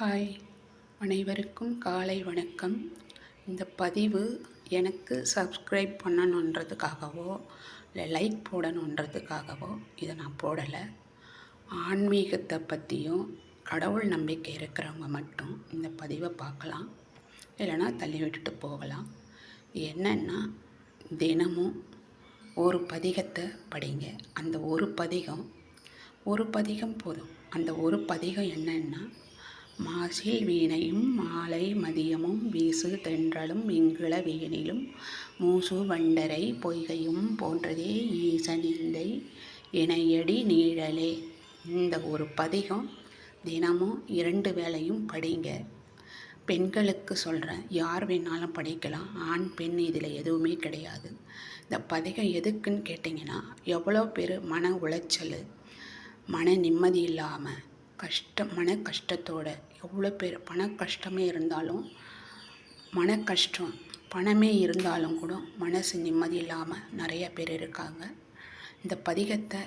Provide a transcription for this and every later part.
Hi, அனைவருக்கும் காலை வணக்கம். இந்த பதிவு எனக்கு சப்ஸ்கிரைப் பண்ணணுன்றதுக்காகவோ இல்லை லைக் போடணுன்றதுக்காகவோ இதை நான் போடலை. ஆன்மீகத்தை பற்றியும் கடவுள் நம்பிக்கை இருக்கிறவங்க மட்டும் இந்த பதிவை பார்க்கலாம், இல்லைனா தள்ளி விட்டுட்டு போகலாம். என்னென்னா, தினமும் ஒரு பதிகத்தை படிங்க. அந்த ஒரு பதிகம் போதும். அந்த ஒரு பதிகம் என்னென்னா, மாசில் வீணையும் மாலை மதியமும் வீசு தென்றலும் இங்கிள வேனிலும் மூசு வண்டரை பொய்கையும் போன்றதே ஈசனிந்தை இணையடி நீழலே. இந்த ஒரு பதிகம் தினமும் 2 வேளையும் படிங்க. பெண்களுக்கு சொல்கிறேன், யார் வேணாலும் படிக்கலாம். ஆண் பெண் இதில் எதுவுமே கிடையாது. இந்த பதிகம் எதுக்குன்னு கேட்டிங்கன்னா, எவ்வளோ பேர் மன உளைச்சல், மன நிம்மதி இல்லாமல் மன கஷ்டத்தோட, எவ்வளோ பேர் பண கஷ்டமே இருந்தாலும், மன கஷ்டம் பணமே இருந்தாலும் கூட மனசு நிம்மதி இல்லாமல் நிறைய பேர் இருக்காங்க. இந்த பதிகத்தை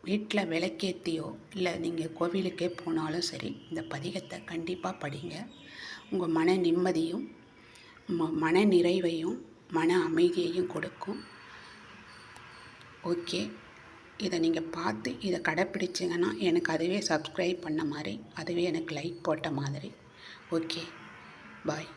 வீட்டில் விளக்கேற்றியோ இல்லை நீங்கள் கோவிலுக்கே போனாலும் சரி, இந்த பதிகத்தை கண்டிப்பாக படிங்க. உங்கள் மன நிம்மதியும் மன நிறைவையும் மன அமைதியையும் கொடுக்கும். ஓகே, இதை நீங்கள் பார்த்து இதை கடைப்பிடிச்சிங்கன்னா எனக்கு அதுவே சப்ஸ்கிரைப் பண்ண மாதிரி, அதுவே எனக்கு லைக் போட்ட மாதிரி. ஓகே, பாய்.